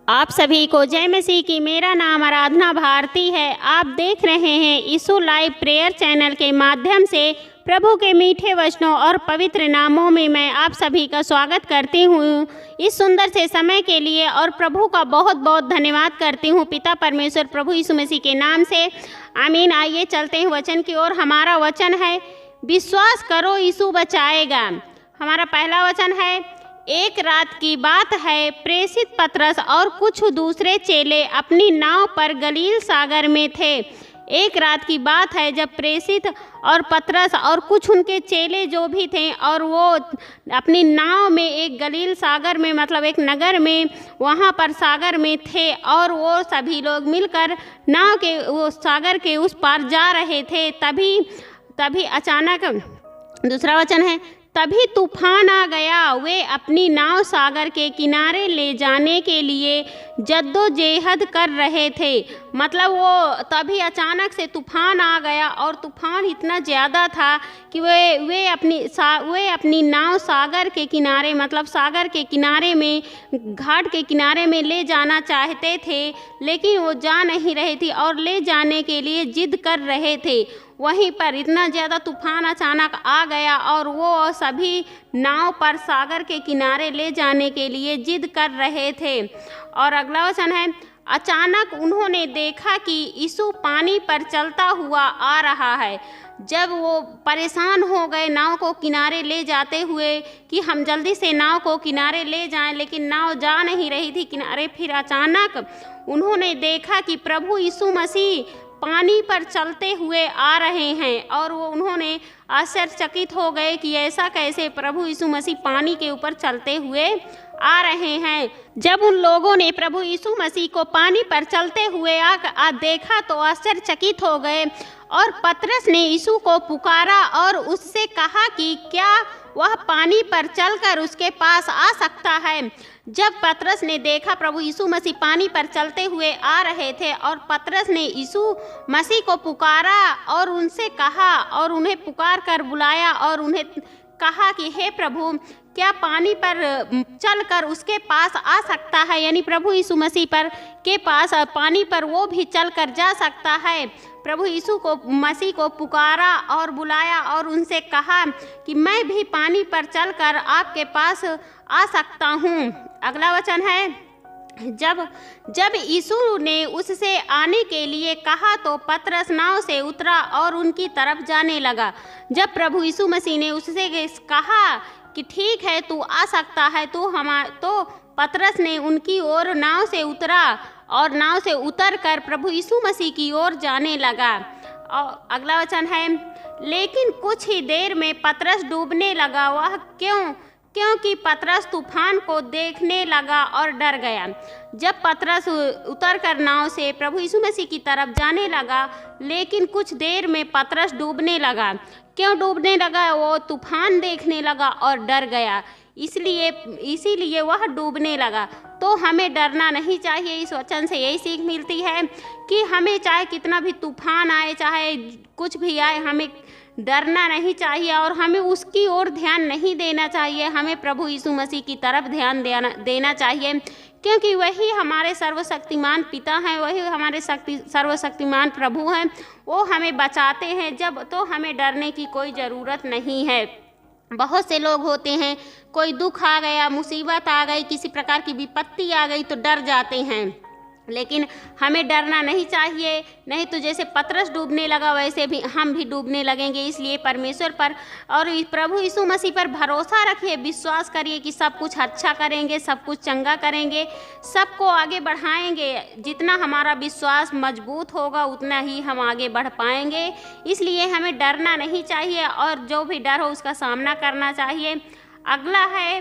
आप सभी को जय मसीह की। मेरा नाम आराधना भारती है। आप देख रहे हैं यीशु लाइव प्रेयर चैनल के माध्यम से प्रभु के मीठे वचनों और पवित्र नामों में मैं आप सभी का स्वागत करती हूँ इस सुंदर से समय के लिए, और प्रभु का बहुत बहुत धन्यवाद करती हूँ पिता परमेश्वर प्रभु यीशु मसीह के नाम से। आमीन। आइए चलते हैं वचन की ओर। हमारा वचन है, विश्वास करो यीशु बचाएगा। हमारा पहला वचन है, एक रात की बात है, प्रेषित पतरस और कुछ दूसरे चेले अपनी नाव पर गलील सागर में थे। एक रात की बात है जब प्रेषित और पतरस और कुछ उनके चेले जो भी थे, और वो अपनी नाव में एक गलील सागर में, मतलब एक नगर में, वहाँ पर सागर में थे, और वो सभी लोग मिलकर नाव के वो सागर के उस पार जा रहे थे। तभी अचानक दूसरा वचन है, तभी तूफान आ गया। वे अपनी नाव सागर के किनारे ले जाने के लिए जद्दोजहद कर रहे थे। मतलब वो तभी अचानक से तूफान आ गया, और तूफान इतना ज़्यादा था कि वे अपनी नाव सागर के किनारे, मतलब सागर के किनारे में, घाट के किनारे में ले जाना चाहते थे, लेकिन वो जा नहीं रही थी और ले जाने के लिए जिद कर रहे थे। वहीं पर इतना ज़्यादा तूफान अचानक आ गया और वो सभी नाव पर सागर के किनारे ले जाने के लिए जिद कर रहे थे। और अगला वचन है, अचानक उन्होंने देखा कि यीशु पानी पर चलता हुआ आ रहा है। जब वो परेशान हो गए नाव को किनारे ले जाते हुए कि हम जल्दी से नाव को किनारे ले जाएं, लेकिन नाव जा नहीं रही थी किनारे, फिर अचानक उन्होंने देखा कि प्रभु यीशु मसीह पानी पर चलते हुए आ रहे हैं, और उन्होंने आश्चर्यचकित हो गए कि ऐसा कैसे प्रभु यीशु मसीह पानी के ऊपर चलते हुए आ रहे हैं। जब उन लोगों ने प्रभु यीशु मसीह को पानी पर चलते हुए देखा तो आश्चर्यचकित हो गए, और पतरस ने यीशु को पुकारा और उससे कहा कि क्या वह पानी पर चलकर उसके पास आ सकता है। जब पतरस ने देखा प्रभु यीशु मसीह पानी पर चलते हुए आ रहे थे, और पतरस ने यीशु मसीह को पुकारा और उनसे कहा, और उन्हें पुकार कर बुलाया और उन्हें कहा कि हे प्रभु, क्या पानी पर चलकर उसके पास आ सकता है, यानी प्रभु यीशु मसीह के पास पानी पर वो भी चलकर जा सकता है। प्रभु यीशु को मसीह को पुकारा और बुलाया और उनसे कहा कि मैं भी पानी पर चलकर आपके पास आ सकता हूँ। अगला वचन है, जब यीशु ने उससे आने के लिए कहा तो पतरस नाव से उतरा और उनकी तरफ जाने लगा। जब प्रभु यीशु मसीह ने उससे कहा कि ठीक है तू आ सकता है, तो पतरस ने उनकी ओर नाव से उतरा और नाव से उतरकर प्रभु यीशु मसीह की ओर जाने लगा। और अगला वचन है, लेकिन कुछ ही देर में पतरस डूबने लगा। वह क्योंकि पतरस तूफान को देखने लगा और डर गया। जब पतरस उतरकर नाव से प्रभु यीशु मसीह की तरफ जाने लगा, लेकिन कुछ देर में पतरस डूबने लगा। क्यों डूबने लगा? वो तूफान देखने लगा और डर गया, इसीलिए वह डूबने लगा। तो हमें डरना नहीं चाहिए। इस वचन से यही सीख मिलती है कि हमें चाहे कितना भी तूफान आए, चाहे कुछ भी आए, हमें डरना नहीं चाहिए और हमें उसकी ओर ध्यान नहीं देना चाहिए। हमें प्रभु यीशु मसीह की तरफ ध्यान देना चाहिए, क्योंकि वही हमारे सर्वशक्तिमान पिता हैं, वही हमारे सर्वशक्तिमान प्रभु हैं। वो हमें बचाते हैं तो हमें डरने की कोई ज़रूरत नहीं है। बहुत से लोग होते हैं, कोई दुख आ गया, मुसीबत आ गई, किसी प्रकार की विपत्ति आ गई तो डर जाते हैं, लेकिन हमें डरना नहीं चाहिए। नहीं तो जैसे पतरस डूबने लगा वैसे भी हम भी डूबने लगेंगे। इसलिए परमेश्वर पर और प्रभु यीशु मसीह पर भरोसा रखिए, विश्वास करिए कि सब कुछ अच्छा करेंगे, सब कुछ चंगा करेंगे, सबको आगे बढ़ाएंगे। जितना हमारा विश्वास मजबूत होगा उतना ही हम आगे बढ़ पाएंगे। इसलिए हमें डरना नहीं चाहिए और जो भी डर हो उसका सामना करना चाहिए। अगला है,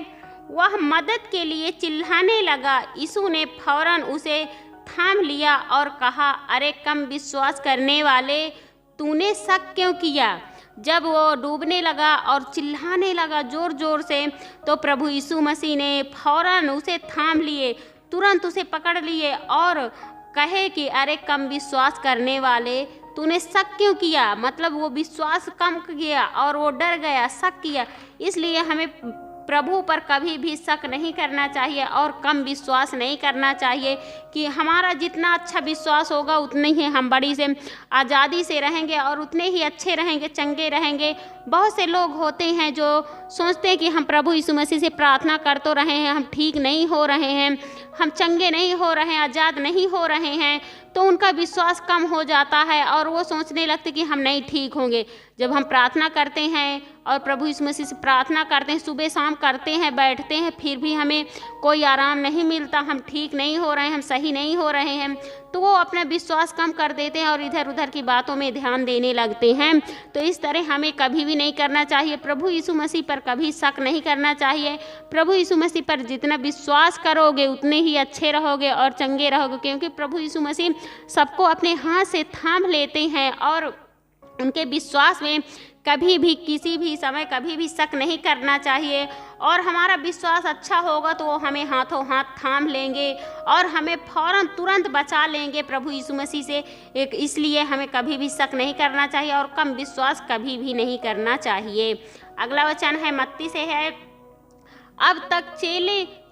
वह मदद के लिए चिल्लाने लगा। यीशु ने फौरन उसे थाम लिया और कहा, अरे कम विश्वास करने वाले, तूने शक क्यों किया? जब वो डूबने लगा और चिल्लाने लगा जोर जोर से, तो प्रभु यीशु मसीह ने फौरन उसे थाम लिए, तुरंत उसे पकड़ लिए और कहे कि अरे कम विश्वास करने वाले, तूने शक क्यों किया? मतलब वो विश्वास कम किया और वो डर गया, शक किया। इसलिए हमें प्रभु पर कभी भी शक नहीं करना चाहिए और कम विश्वास नहीं करना चाहिए कि हमारा जितना अच्छा विश्वास होगा उतने ही हम बड़ी से आज़ादी से रहेंगे और उतने ही अच्छे रहेंगे, चंगे रहेंगे। बहुत से लोग होते हैं जो सोचते हैं कि हम प्रभु यीशु मसीह से प्रार्थना कर तो रहे हैं, हम ठीक नहीं हो रहे हैं, हम चंगे नहीं हो रहे हैं, आज़ाद नहीं हो रहे हैं, तो उनका विश्वास कम हो जाता है और वो सोचने लगते कि हम नहीं ठीक होंगे। जब हम प्रार्थना करते हैं और प्रभु यीशु मसीह से प्रार्थना करते हैं, सुबह शाम करते हैं, बैठते हैं, फिर भी हमें कोई आराम नहीं मिलता, हम ठीक नहीं हो रहे हैं, हम सही नहीं हो रहे हैं, तो वो अपना विश्वास कम कर देते हैं और इधर उधर की बातों में ध्यान देने लगते हैं। तो इस तरह हमें कभी भी नहीं करना चाहिए। प्रभु यीशु मसीह पर कभी शक नहीं करना चाहिए। प्रभु यीशु मसीह पर जितना विश्वास करोगे उतने ही अच्छे रहोगे और चंगे रहोगे, क्योंकि प्रभु यीशु मसीह सबको अपने हाथ से थाम लेते हैं और उनके विश्वास में कभी भी किसी भी समय कभी भी शक नहीं करना चाहिए। और हमारा विश्वास अच्छा होगा तो वो हमें हाथों हाथ थाम लेंगे और हमें फौरन तुरंत बचा लेंगे प्रभु यीशु मसीह से। इसलिए हमें कभी भी शक नहीं करना चाहिए और कम विश्वास कभी भी नहीं करना चाहिए। अगला वचन है मत्ती से है, अब तक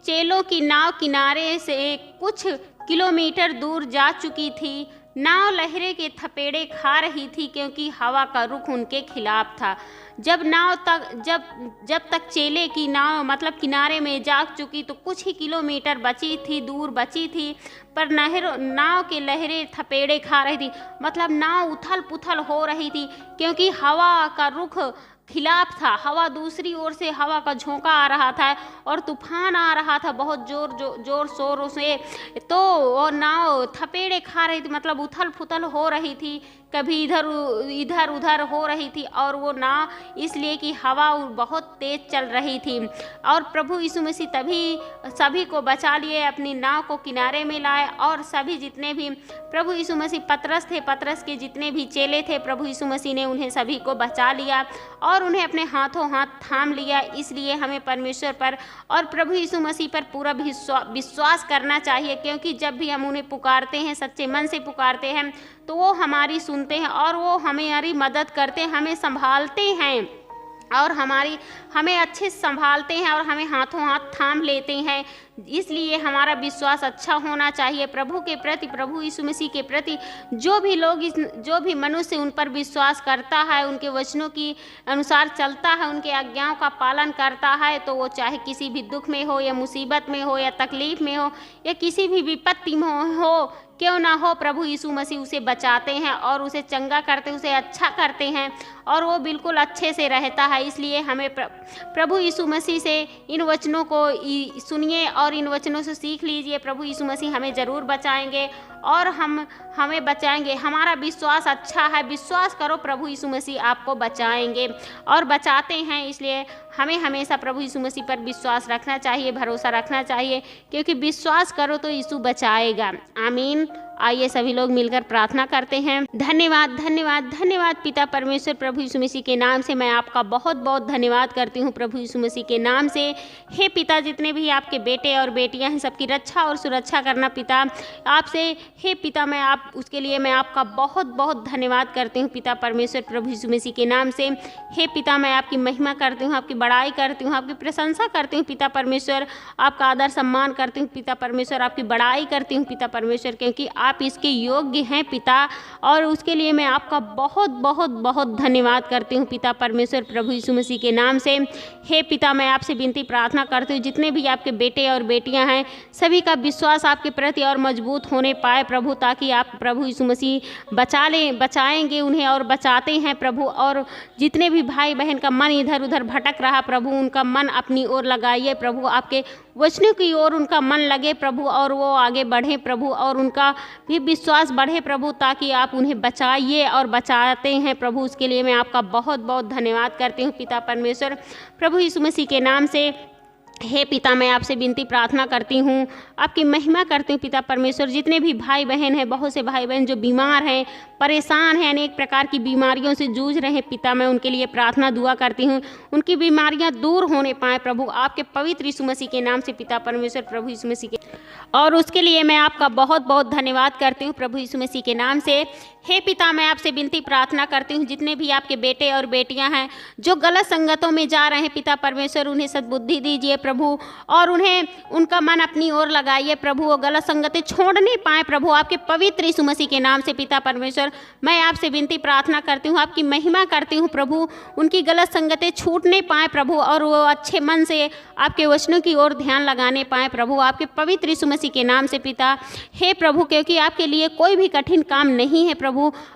चेलों की नाव किनारे से कुछ किलोमीटर दूर जा चुकी थी। नाव लहरें के थपेड़े खा रही थी क्योंकि हवा का रुख उनके खिलाफ था। जब तक चेले की नाव मतलब किनारे में जा चुकी तो कुछ ही किलोमीटर दूर बची थी, पर नाव के लहरें थपेड़े खा रही थी, मतलब नाव उथल पुथल हो रही थी क्योंकि हवा का रुख खिलाफ था। हवा दूसरी ओर से हवा का झोंका आ रहा था और तूफान आ रहा था बहुत जोर शोरों से, तो वो नाव थपेड़े खा रही थी, मतलब उथल पुथल हो रही थी, कभी इधर उधर हो रही थी। और वो नाव इसलिए कि हवा बहुत तेज़ चल रही थी। और प्रभु यीशु मसीह तभी सभी को बचा लिए, अपनी नाव को किनारे में लाए और सभी जितने भी प्रभु यीशु मसीह पतरस के जितने भी चेले थे, प्रभु यीशु मसीह ने उन्हें सभी को बचा लिया और उन्हें अपने हाथों हाथ थाम लिया। इसलिए हमें परमेश्वर पर और प्रभु यीशु मसीह पर पूरा विश्वास करना चाहिए, क्योंकि जब भी हम उन्हें पुकारते हैं, सच्चे मन से पुकारते हैं, तो वो हमारी सुनते हैं और वो हमारी मदद करते हैं, हमें संभालते हैं और हमें अच्छे से संभालते हैं और हमें हाथों हाथ थाम लेते हैं। इसलिए हमारा विश्वास अच्छा होना चाहिए प्रभु के प्रति, प्रभु यीशु मसीह के प्रति। जो भी मनुष्य उन पर विश्वास करता है, उनके वचनों की अनुसार चलता है, उनके आज्ञाओं का पालन करता है, तो वो चाहे किसी भी दुख में हो या मुसीबत में हो या तकलीफ में हो या किसी भी विपत्ति में हो क्यों ना हो, प्रभु यीशु मसीह उसे बचाते हैं और उसे चंगा करते, उसे अच्छा करते हैं और वो बिल्कुल अच्छे से रहता है। इसलिए हमें प्रभु यीशु मसीह से इन वचनों को सुनिए और इन वचनों से सीख लीजिए। प्रभु यीशु मसीह हमें ज़रूर बचाएंगे और हमें बचाएंगे। हमारा विश्वास अच्छा है, विश्वास करो प्रभु यीशु मसीह आपको बचाएंगे और बचाते हैं। इसलिए हमें हमेशा प्रभु यीशु मसीह पर विश्वास रखना चाहिए, भरोसा रखना चाहिए, क्योंकि विश्वास करो तो यीशु बचाएगा। आमीन। आइए सभी लोग मिलकर प्रार्थना करते हैं। धन्यवाद धन्यवाद धन्यवाद पिता परमेश्वर, प्रभु यीशु मसीह के नाम से मैं आपका बहुत बहुत धन्यवाद करती हूँ। प्रभु यीशु मसीह के नाम से हे पिता, जितने भी आपके बेटे और बेटियाँ हैं सबकी रक्षा और सुरक्षा करना पिता आपसे। हे पिता, उसके लिए मैं आपका बहुत बहुत धन्यवाद करती हूँ पिता परमेश्वर, प्रभु यीशु मसीह के नाम से। हे पिता, मैं आपकी महिमा करती हूँ, आपकी बड़ाई करती हूँ, आपकी प्रशंसा करती हूँ पिता परमेश्वर, आपका आदर सम्मान करती हूँ पिता परमेश्वर, आपकी बड़ाई करती हूँ पिता परमेश्वर, क्योंकि आप इसके योग्य हैं पिता, और उसके लिए मैं आपका बहुत बहुत बहुत धन्यवाद करती हूँ पिता परमेश्वर, प्रभु यीशु मसीह के नाम से। हे पिता, मैं आपसे विनती प्रार्थना करती हूँ जितने भी आपके बेटे और बेटियां हैं सभी का विश्वास आपके प्रति और मजबूत होने पाए प्रभु, ताकि आप प्रभु यीशु मसीह बचाएंगे उन्हें और बचाते हैं प्रभु। और जितने भी भाई बहन का मन इधर उधर भटक रहा प्रभु, उनका मन अपनी ओर लगाइए प्रभु, आपके वचनों की ओर उनका मन लगे प्रभु, और वो आगे बढ़े प्रभु, और उनका भी विश्वास बढ़े प्रभु, ताकि आप उन्हें बचाइए और बचाते हैं प्रभु। उसके लिए मैं आपका बहुत बहुत धन्यवाद करती हूँ पिता परमेश्वर, प्रभु यीशु मसीह के नाम से। हे पिता, मैं आपसे विनती प्रार्थना करती हूँ, आपकी महिमा करती हूँ पिता परमेश्वर। जितने भी भाई बहन हैं, बहुत से भाई बहन जो बीमार हैं, परेशान हैं, अनेक प्रकार की बीमारियों से जूझ रहे हैं पिता, मैं उनके लिए प्रार्थना दुआ करती हूँ, उनकी बीमारियाँ दूर होने पाएँ प्रभु, आपके पवित्र यीशु मसीह के नाम से पिता परमेश्वर, प्रभु यीशु मसीह के। और उसके लिए मैं आपका बहुत बहुत धन्यवाद करती हूँ प्रभु यीशु मसीह के नाम से। हे पिता, मैं आपसे विनती प्रार्थना करती हूँ, जितने भी आपके बेटे और बेटियां हैं जो गलत संगतों में जा रहे हैं पिता परमेश्वर, उन्हें सद्बुद्धि दीजिए प्रभु, और उन्हें उनका मन अपनी ओर लगाइए प्रभु, वो गलत संगतें छोड़ नहीं पाए प्रभु, आपके पवित्र यीशु मसीह के नाम से पिता परमेश्वर। मैं आपसे विनती प्रार्थना करती हूँ, आपकी महिमा करती हूँ प्रभु, उनकी गलत संगतें छूट नहीं पाए प्रभु, और वो अच्छे मन से आपके वचनों की ओर ध्यान लगाने पाए प्रभु, आपके पवित्र यीशु मसीह के नाम से पिता। हे प्रभु, क्योंकि आपके लिए कोई भी कठिन काम नहीं है प्रभु,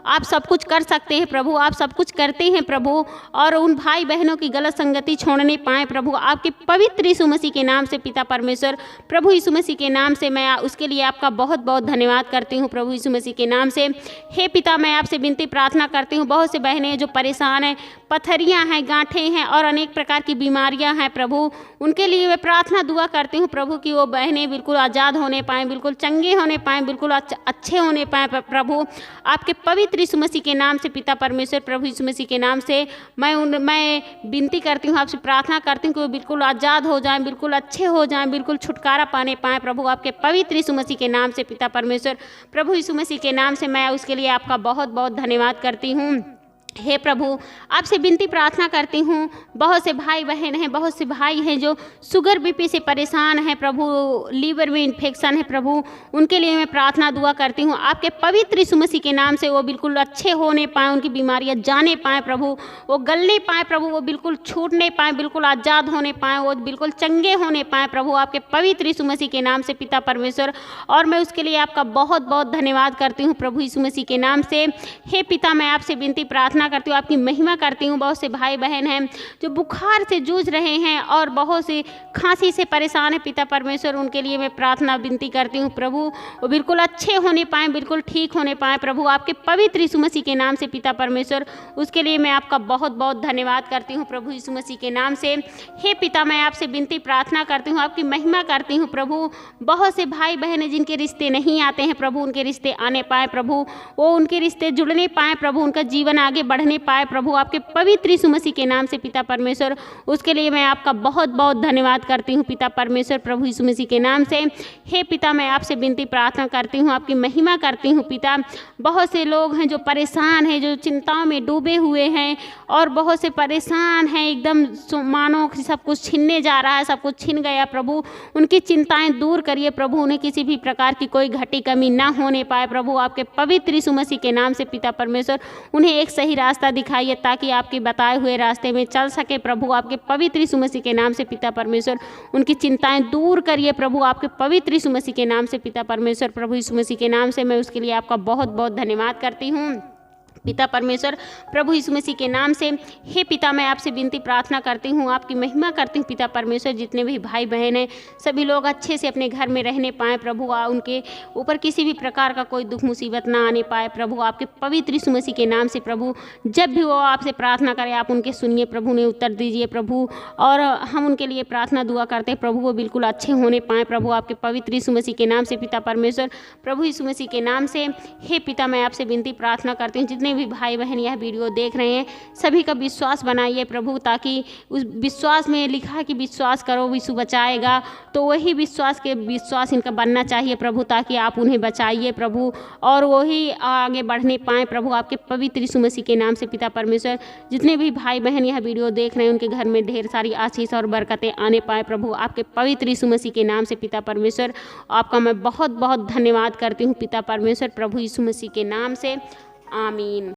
आप सब कुछ कर सकते हैं प्रभु, आप सब कुछ करते हैं प्रभु, और उन भाई बहनों की गलत संगति छोड़ने पाए प्रभु, आपके पवित्र यीशु मसीह के नाम से पिता परमेश्वर, प्रभु यीशु मसीह के नाम से। मैं उसके लिए आपका बहुत बहुत धन्यवाद करती हूँ प्रभु यीशु मसीह के नाम से। हे पिता, मैं आपसे विनती प्रार्थना करती हूँ, बहुत से बहनें जो परेशान हैं, पथरियाँ हैं, गांठें हैं और अनेक प्रकार की बीमारियाँ हैं प्रभु, उनके लिए मैं प्रार्थना दुआ करती हूँ प्रभु कि वो बहनें बिल्कुल आज़ाद होने पाएँ, बिल्कुल चंगे होने पाएँ, बिल्कुल अच्छे होने पाएँ प्रभु, आपके पवित्र यीशु मसीह के नाम से पिता परमेश्वर, प्रभु यीशु मसीह के नाम से। मैं विनती करती हूँ, आपसे प्रार्थना करती हूँ कि वो बिल्कुल आज़ाद हो जाएं, बिल्कुल अच्छे हो जाएं, बिल्कुल छुटकारा पाने पाएँ प्रभु, आपके पवित्र यीशु मसीह के नाम से पिता परमेश्वर, प्रभु यीशु मसीह के नाम से। मैं उसके लिए आपका बहुत बहुत धन्यवाद करती हूँ। हे प्रभु, आपसे विनती प्रार्थना करती हूँ, बहुत से भाई बहन हैं, बहुत से भाई हैं जो शुगर बीपी से परेशान हैं प्रभु, लीवर में इन्फेक्शन है प्रभु, उनके लिए मैं प्रार्थना दुआ करती हूँ, आपके पवित्र यीशु मसीह के नाम से वो बिल्कुल अच्छे होने पाएँ, उनकी बीमारियाँ जाने पाएँ प्रभु, वो गलने पाएँ प्रभु, वो बिल्कुल छूटने पाएँ, बिल्कुल आज़ाद होने पाएँ, वो बिल्कुल चंगे होने पाएँ प्रभु, आपके पवित्र यीशु मसीह के नाम से पिता परमेश्वर। और मैं उसके लिए आपका बहुत बहुत धन्यवाद करती हूँ प्रभु यीशु मसीह के नाम से। हे पिता, मैं आपसे विनती प्रार्थना करती हूँ, आपकी महिमा करती हूँ, बहुत से भाई बहन हैं जो बुखार से जूझ रहे हैं और बहुत से खांसी से परेशान है पिता परमेश्वर, उनके लिए मैं प्रार्थना विनती करती हूँ प्रभु, वो बिल्कुल अच्छे होने पाएँ, बिल्कुल ठीक होने पाएँ प्रभु, आपके पवित्र यीशु मसीह के नाम से पिता परमेश्वर। उसके लिए मैं आपका बहुत बहुत धन्यवाद करती हूँ प्रभु यीशु मसीह के नाम से। हे पिता, मैं आपसे विनती प्रार्थना करती हूँ, आपकी महिमा करती हूँ प्रभु, बहुत से भाई बहन हैं जिनके रिश्ते नहीं आते हैं प्रभु, उनके रिश्ते आने पाए प्रभु, वो उनके रिश्ते जुड़ने पाए प्रभु, उनका जीवन आगे बढ़ने पाए प्रभु, आपके पवित्र यीशु मसीह के नाम से पिता परमेश्वर। उसके लिए मैं आपका बहुत बहुत धन्यवाद करती हूँ पिता परमेश्वर, प्रभु यीशु मसीह के नाम से। हे पिता, मैं आपसे विनती प्रार्थना करती हूँ, आपकी महिमा करती हूँ पिता, बहुत से लोग हैं जो परेशान हैं, जो चिंताओं में डूबे हुए हैं और बहुत से परेशान हैं, एकदम मानो सब कुछ छीनने जा रहा है, सब कुछ छीन गया प्रभु, उनकी चिंताएं दूर करिए प्रभु, उन्हें किसी भी प्रकार की कोई घटी कमी ना होने पाए प्रभु, आपके पवित्र यीशु मसीह के नाम से पिता परमेश्वर। उन्हें एक सही रास्ता दिखाइए ताकि आपके बताए हुए रास्ते में चल सके प्रभु, आपके पवित्र यीशु मसीह के नाम से पिता परमेश्वर। उनकी चिंताएं दूर करिए प्रभु, आपके पवित्र यीशु मसीह के नाम से पिता परमेश्वर, प्रभु यीशु मसीह के नाम से। मैं उसके लिए आपका बहुत बहुत धन्यवाद करती हूँ पिता परमेश्वर, प्रभु यीशु मसीह के नाम से। हे पिता, मैं आपसे विनती प्रार्थना करती हूँ, आपकी महिमा करती हूँ पिता परमेश्वर, जितने भी भाई बहन हैं सभी लोग अच्छे से अपने घर में रहने पाएँ प्रभु, उनके ऊपर किसी भी प्रकार का कोई दुख मुसीबत ना आने पाए प्रभु, आपके पवित्र यीशु मसीह के नाम से प्रभु। जब भी वो आपसे प्रार्थना करें आप उनके सुनिए प्रभु, उन्हें उत्तर दीजिए प्रभु, और हम उनके लिए प्रार्थना दुआ करते हैं प्रभु, वो बिल्कुल अच्छे होने पाएँ प्रभु, आपके पवित्र यीशु मसीह के नाम से पिता परमेश्वर, प्रभु यीशु मसीह के नाम से। हे पिता, मैं आपसे विनती प्रार्थना करती हूँ, जितने भी भाई बहन यह वीडियो देख रहे हैं सभी का विश्वास बनाइए प्रभु, ताकि उस विश्वास में लिखा है कि विश्वास करो यीशु बचाएगा, तो वही विश्वास इनका बनना चाहिए प्रभु, ताकि आप उन्हें बचाइए प्रभु और वही आगे बढ़ने पाएँ प्रभु, आपके पवित्र यीशु मसीह के नाम से पिता परमेश्वर। जितने भी भाई बहन यह वीडियो देख रहे हैं उनके घर में ढेर सारी आशीष और बरकतें आने पाए प्रभु, आपके पवित्र यीशु मसीह के नाम से पिता परमेश्वर। आपका मैं बहुत बहुत धन्यवाद करती हूँ पिता परमेश्वर, प्रभु यीशु मसीह के नाम से, आमीन।